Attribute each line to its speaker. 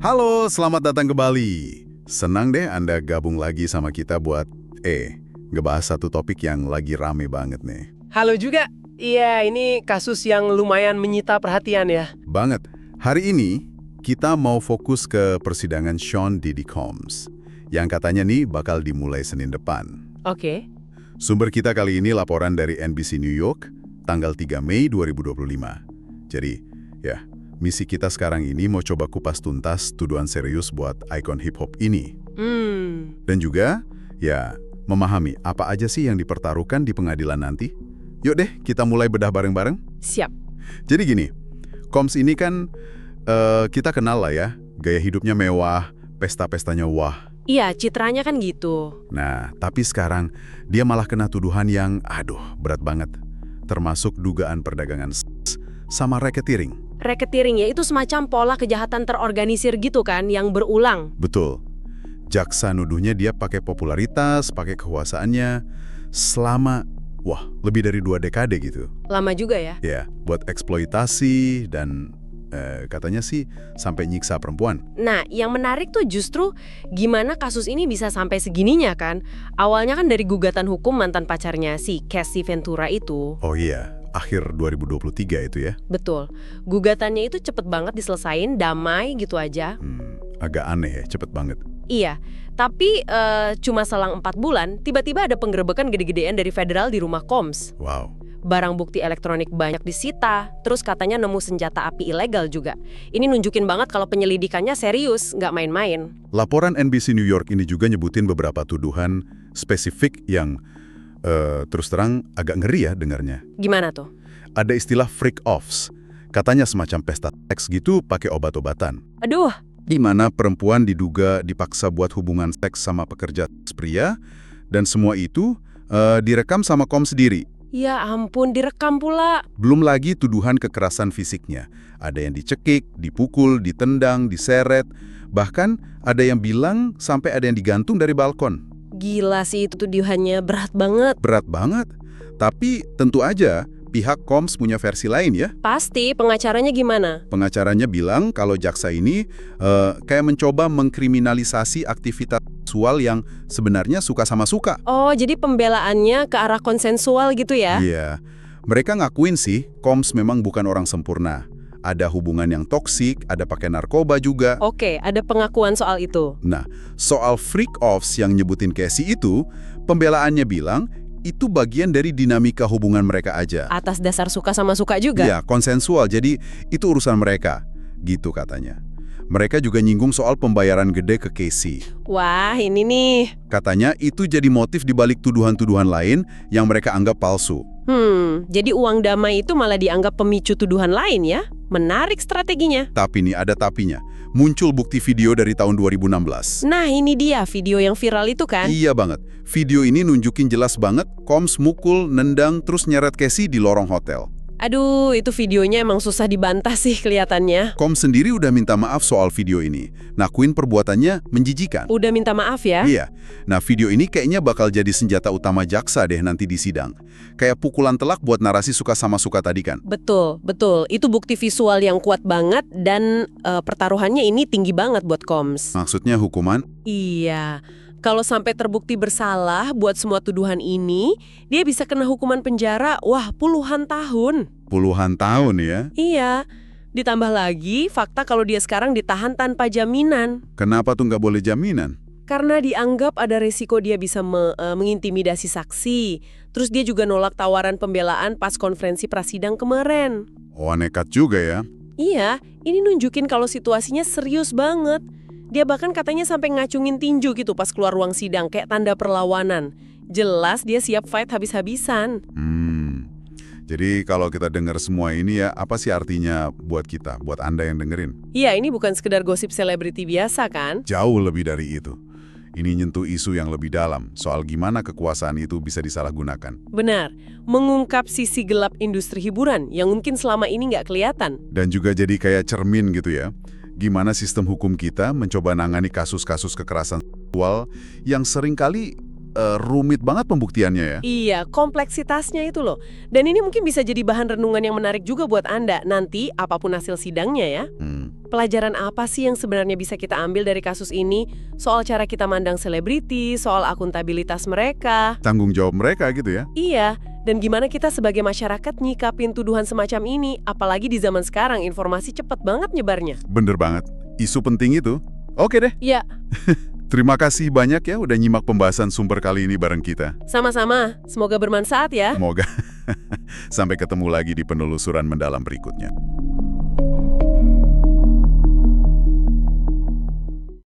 Speaker 1: Halo, selamat datang ke Bali. Senang deh Anda gabung lagi sama kita buat ngebahas satu topik yang lagi rame banget nih.
Speaker 2: Halo juga. Iya, ini kasus yang lumayan menyita perhatian ya.
Speaker 1: Banget. Hari ini kita mau fokus ke persidangan Sean Diddy Combs yang katanya nih bakal dimulai Senin depan.
Speaker 2: Oke.
Speaker 1: Sumber kita kali ini laporan dari NBC New York, tanggal 3 Mei 2025. Jadi, ya, misi kita sekarang ini mau coba kupas tuntas tuduhan serius buat ikon hip-hop ini. Dan juga, ya, memahami apa aja sih yang dipertaruhkan di pengadilan nanti. Yuk deh, kita mulai bedah bareng-bareng.
Speaker 2: Siap.
Speaker 1: Jadi gini, Combs ini kan kita kenal lah ya, gaya hidupnya mewah, pesta-pestanya wah.
Speaker 2: Iya, citranya kan gitu.
Speaker 1: Nah, tapi sekarang dia malah kena tuduhan yang, berat banget. Termasuk dugaan perdagangan seks sama racketeering.
Speaker 2: Racketeering ya, itu semacam pola kejahatan terorganisir gitu kan, yang berulang.
Speaker 1: Betul. Jaksa nuduhnya dia pakai popularitas, pakai kekuasaannya selama, lebih dari 2 dekade gitu.
Speaker 2: Lama juga ya.
Speaker 1: Ya, buat eksploitasi dan katanya sih sampai nyiksa perempuan.
Speaker 2: Nah, yang menarik tuh justru gimana kasus ini bisa sampai segininya kan. Awalnya kan dari gugatan hukum mantan pacarnya si Cassie Ventura itu.
Speaker 1: Oh iya, akhir 2023 itu ya.
Speaker 2: Betul. Gugatannya itu cepet banget diselesain, damai gitu aja.
Speaker 1: Agak aneh ya, cepet banget.
Speaker 2: Iya, tapi cuma selang 4 bulan, tiba-tiba ada penggerebekan gede-gedean dari federal di rumah Combs.
Speaker 1: Wow.
Speaker 2: Barang bukti elektronik banyak disita, terus katanya nemu senjata api ilegal juga. Ini nunjukin banget kalau penyelidikannya serius, nggak main-main.
Speaker 1: Laporan NBC New York ini juga nyebutin beberapa tuduhan spesifik yang terus terang agak ngeri ya dengarnya.
Speaker 2: Gimana tuh?
Speaker 1: Ada istilah freak-offs. Katanya semacam pesta seks gitu pakai obat-obatan.
Speaker 2: Aduh,
Speaker 1: Di mana perempuan diduga dipaksa buat hubungan seks sama pekerja seks pria, dan semua itu direkam sama Combs sendiri.
Speaker 2: ya ampun, direkam pula.
Speaker 1: Belum lagi tuduhan kekerasan fisiknya. Ada yang dicekik, dipukul, ditendang, diseret. Bahkan ada yang bilang sampai ada yang digantung dari balkon.
Speaker 2: Gila sih, itu tuduhannya berat banget.
Speaker 1: Berat banget. Tapi tentu aja pihak Combs punya versi lain ya.
Speaker 2: Pasti, pengacaranya gimana?
Speaker 1: Pengacaranya bilang kalau jaksa ini kayak mencoba mengkriminalisasi aktivitas seksual yang sebenarnya suka sama suka.
Speaker 2: Oh, jadi pembelaannya ke arah konsensual gitu ya?
Speaker 1: Iya. Mereka ngakuin sih, Combs memang bukan orang sempurna. Ada hubungan yang toksik, ada pakai narkoba juga.
Speaker 2: Oke, ada pengakuan soal itu.
Speaker 1: Nah, soal freak-offs yang nyebutin Casey itu, pembelaannya bilang itu bagian dari dinamika hubungan mereka aja.
Speaker 2: Atas dasar suka sama suka juga?
Speaker 1: Iya, konsensual, jadi itu urusan mereka. Gitu katanya. Mereka juga nyinggung soal pembayaran gede ke Casey.
Speaker 2: Wah, ini nih.
Speaker 1: Katanya itu jadi motif dibalik tuduhan-tuduhan lain yang mereka anggap palsu.
Speaker 2: Jadi uang damai itu malah dianggap pemicu tuduhan lain ya? Menarik strateginya.
Speaker 1: Tapi nih, ada tapinya. Muncul bukti video dari tahun 2016.
Speaker 2: Nah, ini dia video yang viral itu kan?
Speaker 1: Iya banget. Video ini nunjukin jelas banget Combs mukul, nendang, terus nyeret Casey di lorong hotel.
Speaker 2: Aduh, itu videonya emang susah dibantah sih kelihatannya.
Speaker 1: Combs sendiri udah minta maaf soal video ini. Ngakuin perbuatannya menjijikan.
Speaker 2: Udah minta maaf ya?
Speaker 1: Iya. Nah, video ini kayaknya bakal jadi senjata utama jaksa deh nanti di sidang. Kayak pukulan telak buat narasi suka sama suka tadi kan.
Speaker 2: Betul, betul. Itu bukti visual yang kuat banget dan pertaruhannya ini tinggi banget buat Combs.
Speaker 1: Maksudnya hukuman?
Speaker 2: Iya. Kalau sampai terbukti bersalah buat semua tuduhan ini, dia bisa kena hukuman penjara, puluhan tahun.
Speaker 1: Puluhan tahun ya?
Speaker 2: Iya. Ditambah lagi, fakta kalau dia sekarang ditahan tanpa jaminan.
Speaker 1: Kenapa tuh nggak boleh jaminan?
Speaker 2: Karena dianggap ada resiko dia bisa mengintimidasi saksi. Terus dia juga nolak tawaran pembelaan pas konferensi prasidang kemarin.
Speaker 1: Oh, nekat juga ya.
Speaker 2: Iya, ini nunjukin kalau situasinya serius banget. Dia bahkan katanya sampai ngacungin tinju gitu pas keluar ruang sidang, kayak tanda perlawanan. Jelas dia siap fight habis-habisan.
Speaker 1: Jadi kalau kita dengar semua ini ya, apa sih artinya buat kita, buat Anda yang dengerin?
Speaker 2: Iya, ini bukan sekedar gosip selebriti biasa kan?
Speaker 1: Jauh lebih dari itu. Ini nyentuh isu yang lebih dalam, soal gimana kekuasaan itu bisa disalahgunakan.
Speaker 2: Benar, mengungkap sisi gelap industri hiburan yang mungkin selama ini nggak kelihatan.
Speaker 1: Dan juga jadi kayak cermin gitu ya. Gimana sistem hukum kita mencoba nangani kasus-kasus kekerasan seksual yang seringkali rumit banget pembuktiannya ya.
Speaker 2: Iya, kompleksitasnya itu loh. Dan ini mungkin bisa jadi bahan renungan yang menarik juga buat Anda. Nanti, apapun hasil sidangnya ya. Pelajaran apa sih yang sebenarnya bisa kita ambil dari kasus ini? Soal cara kita mandang selebriti, soal akuntabilitas mereka.
Speaker 1: Tanggung jawab mereka gitu ya.
Speaker 2: Iya, dan gimana kita sebagai masyarakat nyikapin tuduhan semacam ini, apalagi di zaman sekarang informasi cepat banget nyebarnya.
Speaker 1: Bener banget. Isu penting itu. Oke deh.
Speaker 2: Ya,
Speaker 1: Terima kasih banyak ya udah nyimak pembahasan sumber kali ini bareng kita.
Speaker 2: sama-sama. Semoga bermanfaat ya.
Speaker 1: Semoga. Sampai ketemu lagi di penelusuran mendalam berikutnya.